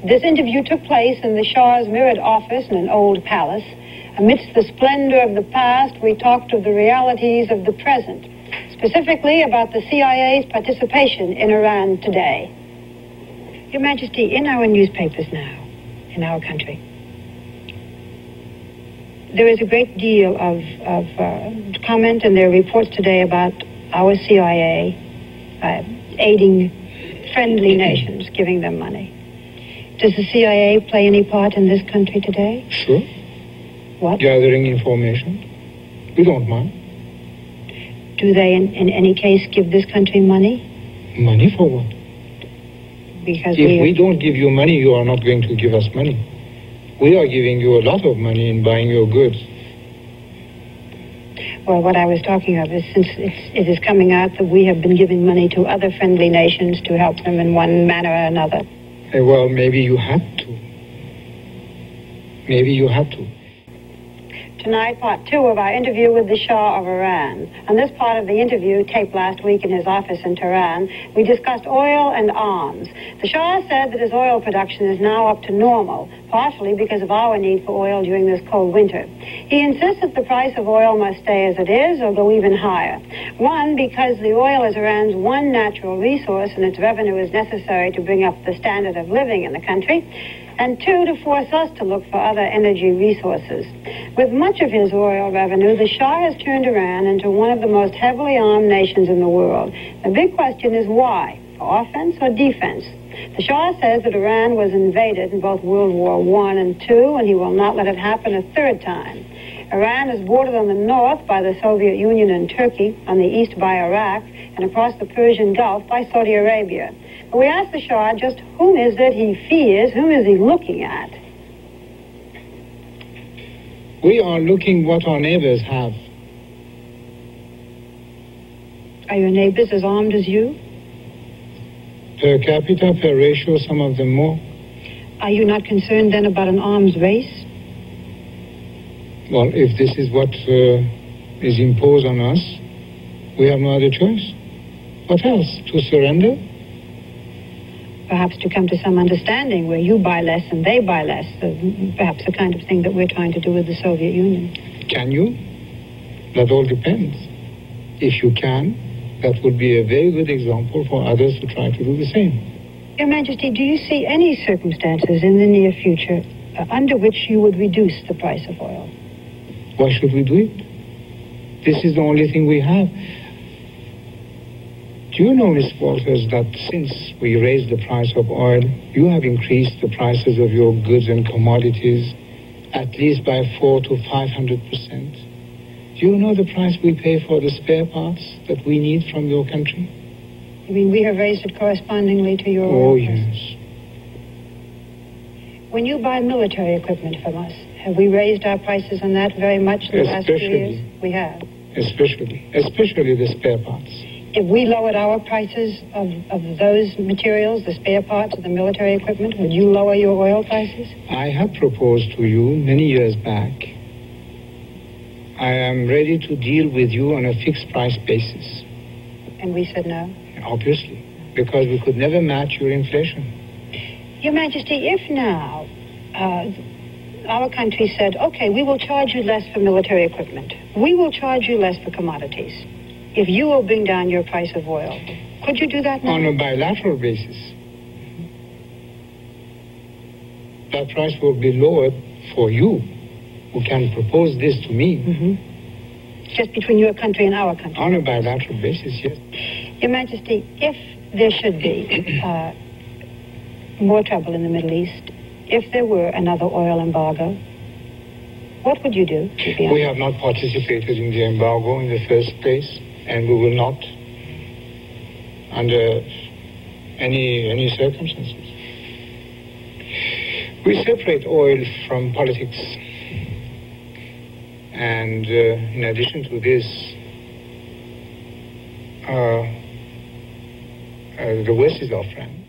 This interview took place in the Shah's mirrored office in an old palace. Amidst the splendor of the past, we talked of the realities of the present, specifically about the CIA's participation in Iran today. Your Majesty, in our newspapers now, in our country, there is a great deal of comment, and there are reports today about our CIA aiding friendly nations, giving them money. Does the CIA play any part in this country today? Sure. What? Gathering information. We don't mind. Do they, in any case, give this country money? Money for what? Because if we don't give you money, you are not going to give us money. We are giving you a lot of money in buying your goods. Well, what I was talking of is since it is coming out that we have been giving money to other friendly nations to help them in one manner or another. Well, maybe you had to. Maybe you had to. Tonight, part 2 of our interview with the Shah of Iran. On this part of the interview, taped last week in his office in Tehran, we discussed oil and arms. The Shah said that his oil production is now up to normal, partially because of our need for oil during this cold winter. He insists that the price of oil must stay as it is or go even higher. One, because the oil is Iran's one natural resource and its revenue is necessary to bring up the standard of living in the country. And 2, to force us to look for other energy resources. With much of his oil revenue, the Shah has turned Iran into one of the most heavily armed nations in the world. The big question is why? For offense or defense? The Shah says that Iran was invaded in both World War I and II, and he will not let it happen a third time. Iran is bordered on the north by the Soviet Union and Turkey, on the east by Iraq, and across the Persian Gulf by Saudi Arabia. But we asked the Shah just whom is it he fears, whom is he looking at? We are looking what our neighbors have. Are your neighbors as armed as you? Per capita, per ratio, some of them more. Are you not concerned then about an arms race? Well, if this is what is imposed on us, we have no other choice. What else? To surrender? Perhaps to come to some understanding where you buy less and they buy less. Perhaps the kind of thing that we're trying to do with the Soviet Union. Can you? That all depends. If you can, that would be a very good example for others to try to do the same. Your Majesty, do you see any circumstances in the near future under which you would reduce the price of oil? Why should we do it? This is the only thing we have. Do you know, Ms. Walters, that since we raised the price of oil, you have increased the prices of your goods and commodities at least by 400 to 500%? Do you know the price we pay for the spare parts that we need from your country? You mean we have raised it correspondingly to your oil price? Yes. When you buy military equipment from us, have we raised our prices on that very much in the last few years? We have. Especially the spare parts. If we lowered our prices of those materials, the spare parts of the military equipment, would you lower your oil prices? I have proposed to you many years back. I am ready to deal with you on a fixed price basis. And we said no? Obviously, because we could never match your inflation. Your Majesty, if now our country said, okay, we will charge you less for military equipment. We will charge you less for commodities. If you will bring down your price of oil, could you do that now? On a bilateral basis. That price will be lowered for you, who can propose this to me. Mm-hmm. Just between your country and our country? On a bilateral basis, yes. Your Majesty, if there should be more trouble in the Middle East, if there were another oil embargo, what would you do? We have not participated in the embargo in the first place, and we will not under any circumstances. We separate oil from politics. And in addition to this, the West is our friend.